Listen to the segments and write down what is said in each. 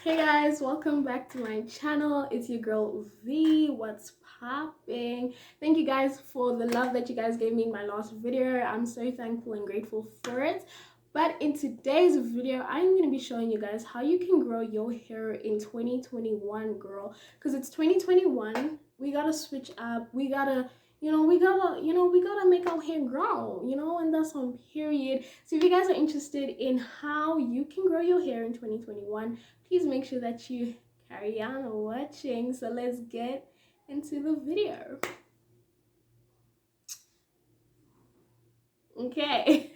Hey guys, welcome back to my channel. It's your girl V. What's popping? Thank you guys for the love that you guys gave me in my last video. I'm so thankful and grateful for it. But in today's video, I'm going to be showing you guys how you can grow your hair in 2021, girl. Because it's 2021, we gotta switch up. We gotta make our hair grow, and that's on period. So if you guys are interested in how you can grow your hair in 2021, please make sure that you carry on watching. So let's get into the video. Okay.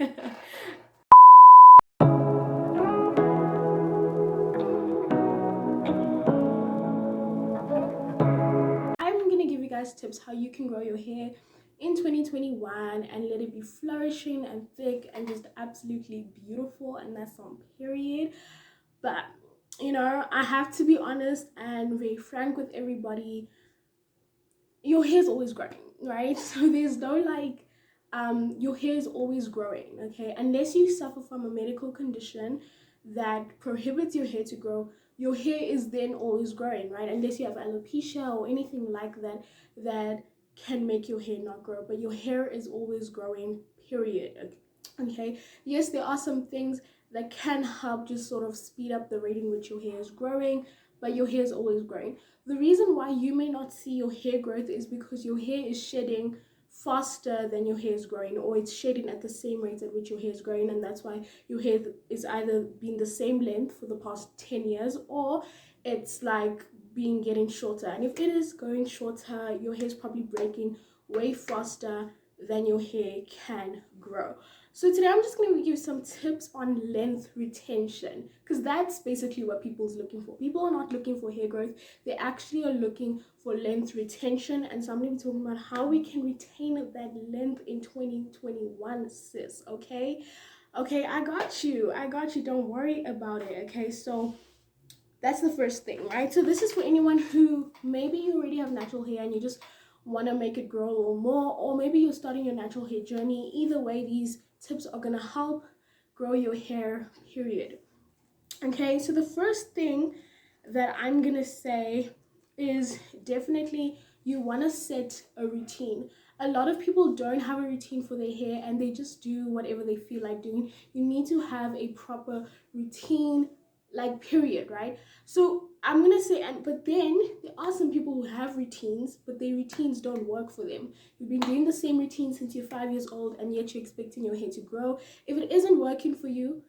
I'm gonna give you guys tips how you can grow your hair in 2021 and let it be flourishing and thick and just absolutely beautiful, and that's on period. But I have to be honest and very frank with everybody. Your hair is always growing, right? So there's no your hair is always growing, okay? Unless you suffer from a medical condition that prohibits your hair to grow, your hair is then always growing, right? Unless you have alopecia or anything like that that can make your hair not grow, but your hair is always growing, period. Okay, yes, there are some things that can help just sort of speed up the rate in which your hair is growing, but your hair is always growing. The reason why you may not see your hair growth is because your hair is shedding faster than your hair is growing, or it's shedding at the same rate at which your hair is growing, and that's why your hair is either been the same length for the past 10 years or it's like getting shorter. And if it is going shorter, your hair is probably breaking way faster than your hair can grow. So today I'm just going to give you some tips on length retention, because that's basically what people's looking for. People are not looking for hair growth, they actually are looking for length retention. And so I'm going to be talking about how we can retain that length in 2021, sis. Okay, I got you, don't worry about it. Okay, so that's the first thing, right? So this is for anyone who maybe you already have natural hair and you just want to make it grow a little more, or maybe you're starting your natural hair journey. Either way, these tips are going to help grow your hair, period. Okay, so the first thing that I'm going to say is definitely you want to set a routine. A lot of people don't have a routine for their hair and they just do whatever they feel like doing. You need to have a proper routine, like, period, right? So I'm gonna say, but then there are some people who have routines, but their routines don't work for them. You've been doing the same routine since you're 5 years old, and yet you're expecting your hair to grow. If it isn't working for you,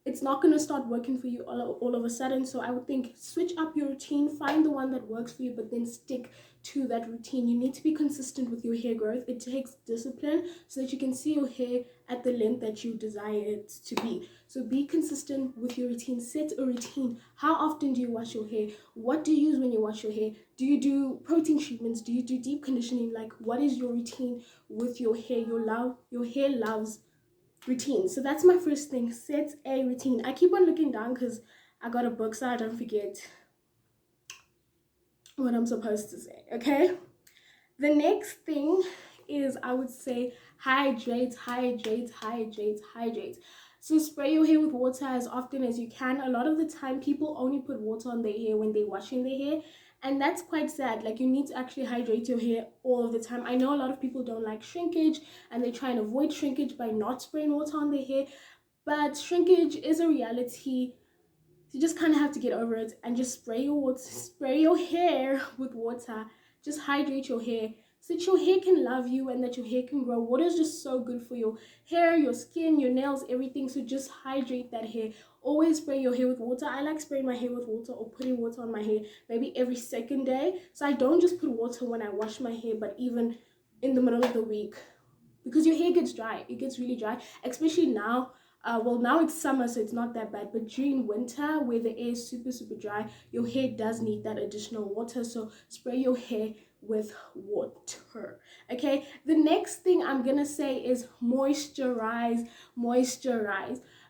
it's not going to start working for you all of a sudden. So I would think switch up your routine, find the one that works for you, but then stick to that routine. You need to be consistent with your hair growth. It takes discipline so that you can see your hair at the length that you desire it to be. So be consistent with your routine. Set a routine. How often do you wash your hair? What do you use when you wash your hair? Do you do protein treatments? Do you do deep conditioning? Like, what is your routine with your hair? Your hair loves routine. So that's my first thing. Set a routine. I keep on looking down because I got a book so I don't forget what I'm supposed to say. Okay, the next thing is, I would say, hydrate. So spray your hair with water as often as you can. A lot of the time people only put water on their hair when they're washing their hair, and that's quite sad. Like, you need to actually hydrate your hair all of the time. I know a lot of people don't like shrinkage and they try and avoid shrinkage by not spraying water on their hair, but shrinkage is a reality. You just kind of have to get over it and just spray your hair with water. Just hydrate your hair so that your hair can love you and that your hair can grow. Water is just so good for your hair, your skin, your nails, everything. So just hydrate that hair. Always spray your hair with water. I like spraying my hair with water or putting water on my hair maybe every second day. So I don't just put water when I wash my hair, but even in the middle of the week, because your hair gets dry. It gets really dry, especially now. Well, now it's summer, so it's not that bad, but during winter, where the air is super dry, your hair does need that additional water. So spray your hair with water. Okay, the next thing I'm gonna say is moisturize.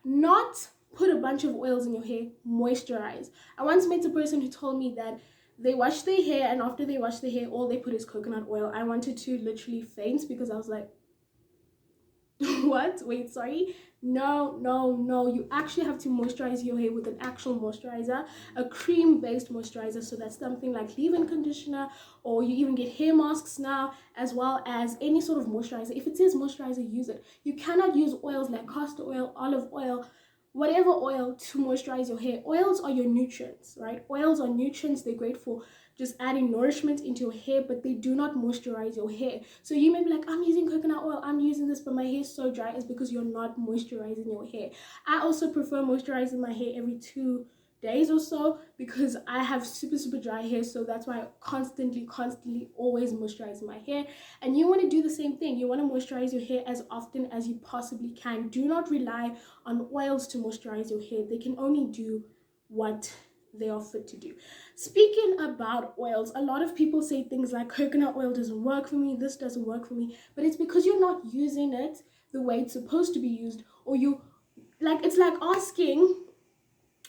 Not put a bunch of oils in your hair. Moisturize. I once met a person who told me that they wash their hair, and after they wash their hair, all they put is coconut oil. I wanted to literally faint because I was like, What? Wait, sorry. No, no, no. You actually have to moisturize your hair with an actual moisturizer, a cream-based moisturizer. So that's something like leave-in conditioner, or you even get hair masks now, as well as any sort of moisturizer. If it says moisturizer, use it. You cannot use oils like castor oil, olive oil, whatever oil to moisturize your hair. Oils are your nutrients, right? Oils are nutrients. They're great for just adding nourishment into your hair, but they do not moisturize your hair. So you may be like, I'm using coconut oil, I'm using this, but my hair is so dry. It's because you're not moisturizing your hair. I also prefer moisturizing my hair every 2 days or so, because I have super dry hair. So that's why I constantly always moisturize my hair. And you want to do the same thing. You want to moisturize your hair as often as you possibly can. Do not rely on oils to moisturize your hair. They can only do what they are fit to do. Speaking about oils, a lot of people say things like coconut oil doesn't work for me, this doesn't work for me, but it's because you're not using it the way it's supposed to be used. Or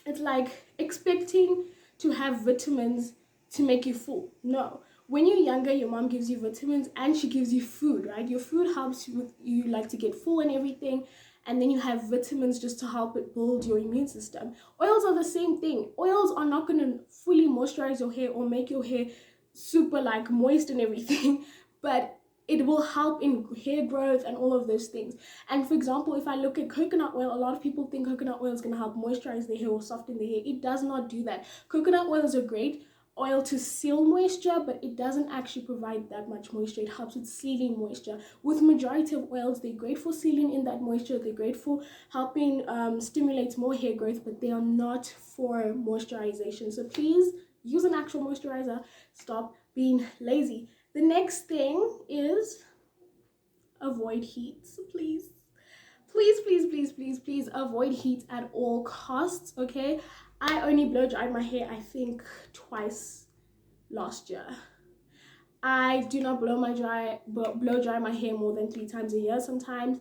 it's like expecting to have vitamins to make you full. No. When you're younger, your mom gives you vitamins and she gives you food, right? Your food helps you like to get full and everything, and then you have vitamins just to help it build your immune system. Oils are the same thing. Oils are not going to fully moisturize your hair or make your hair super like moist and everything, but it will help in hair growth and all of those things. And for example, if I look at coconut oil, a lot of people think coconut oil is going to help moisturize their hair or soften their hair. It does not do that. Coconut oil is a great oil to seal moisture, but it doesn't actually provide that much moisture. It helps with sealing moisture. With majority of oils, they're great for sealing in that moisture. They're great for helping stimulate more hair growth, but they are not for moisturization. So please use an actual moisturizer. Stop being lazy. The next thing is avoid heat. Please avoid heat at all costs. Okay, I only blow dried my hair I think twice last year. I do not blow dry my hair more than 3 times a year. Sometimes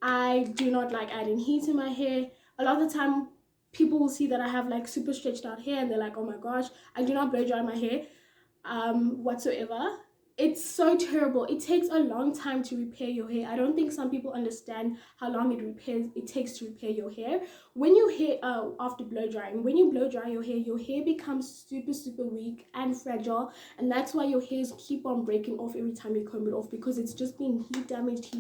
I do not like adding heat in my hair. A lot of the time people will see that I have like super stretched out hair and they're like, oh my gosh, I do not blow dry my hair whatsoever. It's so terrible. It takes a long time to repair your hair. I don't think some people understand how long it takes to repair your hair. When you after blow drying, when you blow dry your hair becomes super weak and fragile, and that's why your hairs keep on breaking off every time you comb it off, because it's just being heat damaged.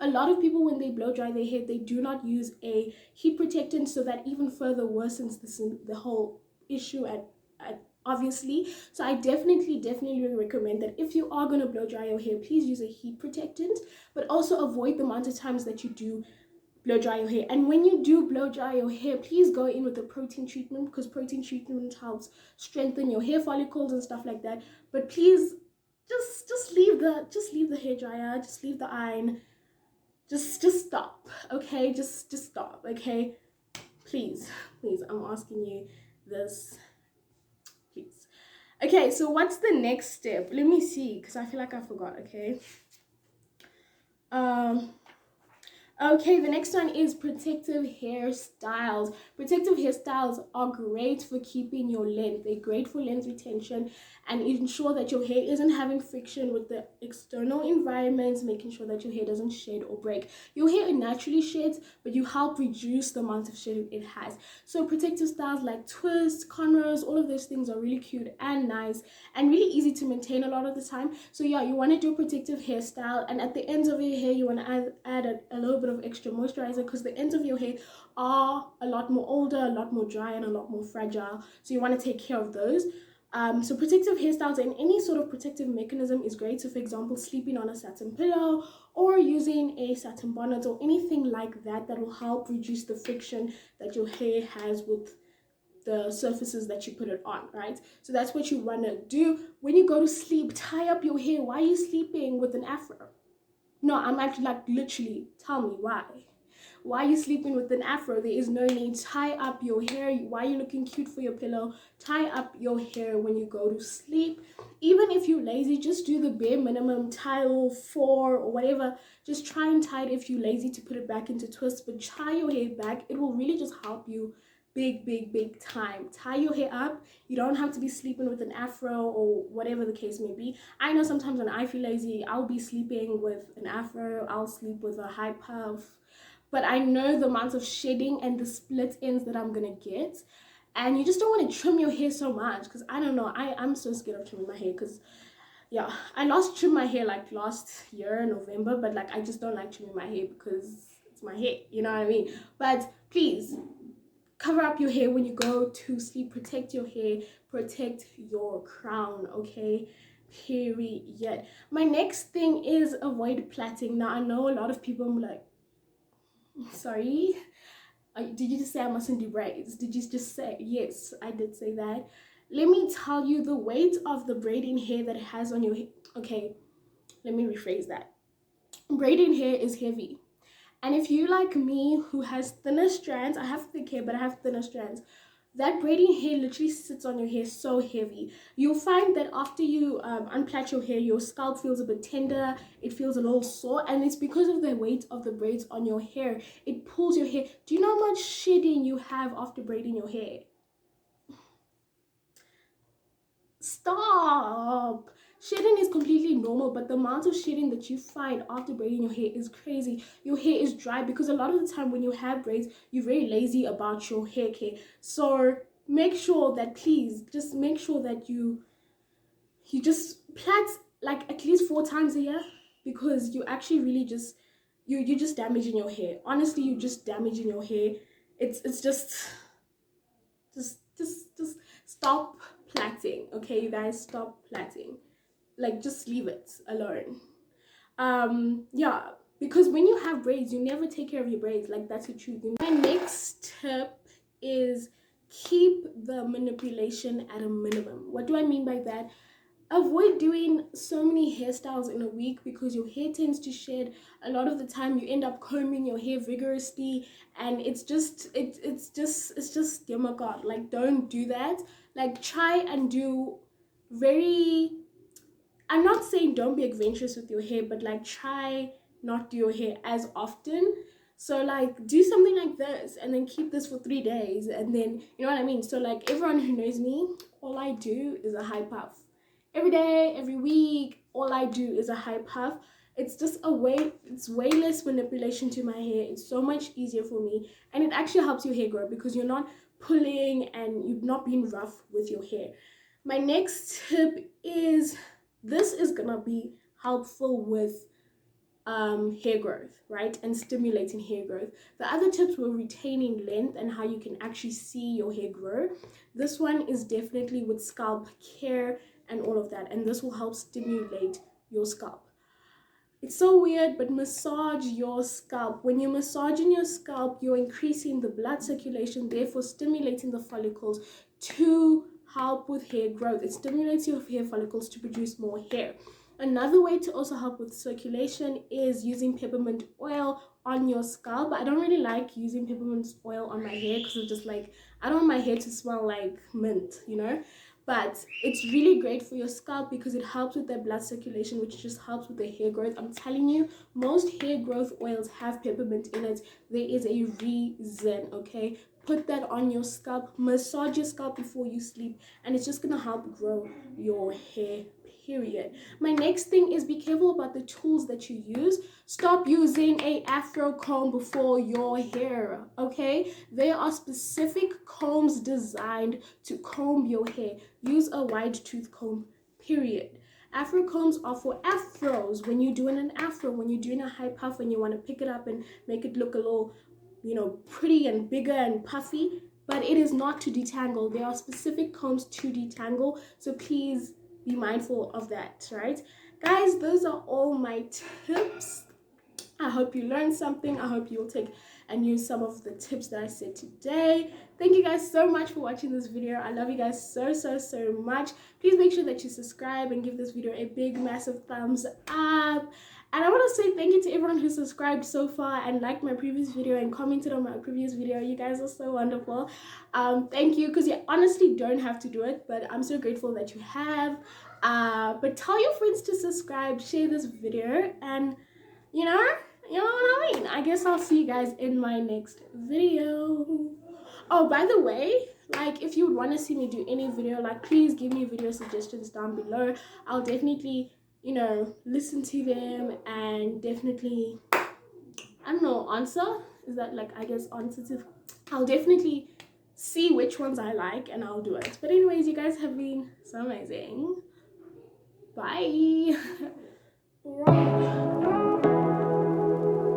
A lot of people, when they blow dry their hair, they do not use a heat protectant, so that even further worsens the whole issue at obviously. So I definitely recommend that if you are going to blow dry your hair, please use a heat protectant, but also avoid the amount of times that you do blow dry your hair. And when you do blow dry your hair, please go in with a protein treatment, because protein treatment helps strengthen your hair follicles and stuff like that. But please just leave the hair dryer, just leave the iron, just stop. Okay, just stop. Okay, please I'm asking you this. Please. Okay, so what's the next step? Let me see, because I feel like I forgot. Okay, the next one is protective hairstyles. Protective hairstyles are great for keeping your length. They're great for length retention and ensure that your hair isn't having friction with the external environment, making sure that your hair doesn't shed or break. Your hair naturally sheds, but you help reduce the amount of shedding it has. So protective styles like twists, cornrows, all of those things are really cute and nice and really easy to maintain a lot of the time. So yeah, you want to do a protective hairstyle, and at the ends of your hair, you want to add a little bit of extra moisturizer, because the ends of your hair are a lot more older, a lot more dry, and a lot more fragile. So you want to take care of those. So protective hairstyles and any sort of protective mechanism is great. So for example, sleeping on a satin pillow or using a satin bonnet or anything like that will help reduce the friction that your hair has with the surfaces that you put it on, right? So that's what you want to do. When you go to sleep, tie up your hair. Why are you sleeping with an afro? No, I'm actually like, literally, tell me why. Why are you sleeping with an afro? There is no need. Tie up your hair. Why are you looking cute for your pillow? Tie up your hair when you go to sleep. Even if you're lazy, just do the bare minimum, tie all 4 or whatever. Just try and tie it if you're lazy to put it back into twists, but tie your hair back. It will really just help you big time. Tie your hair up. You don't have to be sleeping with an afro or whatever the case may be. I know sometimes when I feel lazy, I'll be sleeping with an afro, I'll sleep with a high puff, but I know the amount of shedding and the split ends that I'm gonna get, and you just don't want to trim your hair so much, because I don't know, I'm so scared of trimming my hair, because yeah, I last trimmed my hair like last year November, but like I just don't like trimming my hair because it's my hair, you know what I mean? But please cover up your hair when you go to sleep. Protect your hair, protect your crown, okay? Period. My next thing is avoid plaiting. Now I know a lot of people are like, sorry, did you just say I mustn't do braids? Did you just say? Yes, I did say that. Let me tell you, the weight of the braiding hair that it has on your hair. Okay, let me rephrase that. Braiding hair is heavy. And if you like me, who has thinner strands, I have thick hair, but I have thinner strands, that braiding hair literally sits on your hair so heavy. You'll find that after you unplait your hair, your scalp feels a bit tender, it feels a little sore, and it's because of the weight of the braids on your hair. It pulls your hair. Do you know how much shedding you have after braiding your hair? Stop. Shedding is completely normal, but the amount of shedding that you find after braiding your hair is crazy. Your hair is dry because a lot of the time when you have braids, you're very lazy about your hair care. So make sure that, please just make sure that you just plait like at least 4 times a year, because you actually really just you're just damaging your hair. Honestly, you're just damaging your hair. It's just stop plaiting, okay, you guys? Stop plaiting. Like, just leave it alone. Yeah, because when you have braids, you never take care of your braids. Like, that's the truth. My next tip is keep the manipulation at a minimum. What do I mean by that? Avoid doing so many hairstyles in a week, because your hair tends to shed. A lot of the time you end up combing your hair vigorously, and it's just oh my god, like, don't do that. Like, try and do very, I'm not saying don't be adventurous with your hair, but like, try not do your hair as often. So like, do something like this and then keep this for 3 days, and then, you know what I mean? So like, everyone who knows me, all I do is a high puff. Every day, every week, all I do is a high puff. It's just it's way less manipulation to my hair. It's so much easier for me, and it actually helps your hair grow because you're not pulling and you're not being rough with your hair. My next tip is, this is gonna be helpful with hair growth, right, and stimulating hair growth. The other tips were retaining length and how you can actually see your hair grow. This one is definitely with scalp care and all of that, and this will help stimulate your scalp. It's so weird, but massage your scalp. When you're massaging your scalp, you're increasing the blood circulation, therefore stimulating the follicles to help with hair growth. It stimulates your hair follicles to produce more hair. Another way to also help with circulation is using peppermint oil on your scalp. I don't really like using peppermint oil on my hair because it's just like, I don't want my hair to smell like mint, you know? But it's really great for your scalp because it helps with their blood circulation, which just helps with the hair growth. I'm telling you, most hair growth oils have peppermint in it. There is a reason, okay? Put that on your scalp, massage your scalp before you sleep, and it's just gonna help grow your hair, period. My next thing is, be careful about the tools that you use. Stop using a afro comb before your hair, okay? There are specific combs designed to comb your hair. Use a wide tooth comb, period. Afro combs are for afros. When you're doing an afro, when you're doing a high puff and you want to pick it up and make it look a little, you know, pretty and bigger and puffy, but it is not to detangle. There are specific combs to detangle, so please be mindful of that, right? Guys, those are all my tips. I hope you learned something. I hope you'll take and use some of the tips that I said today. Thank you guys so much for watching this video. I love you guys so much. Please make sure that you subscribe and give this video a big massive thumbs up. And I want to say thank you to everyone who subscribed so far and liked my previous video and commented on my previous video. You guys are so wonderful. Thank you, because you honestly don't have to do it, but I'm so grateful that you have. But tell your friends to subscribe, share this video, and you know what I mean? I guess I'll see you guys in my next video. Oh, by the way, like if you would want to see me do any video, like please give me video suggestions down below. I'll definitely, you know, listen to them and definitely, I don't know, answer. Is that like, I guess, answer to? I'll definitely see which ones I like and I'll do it. But anyways, you guys have been so amazing. Bye.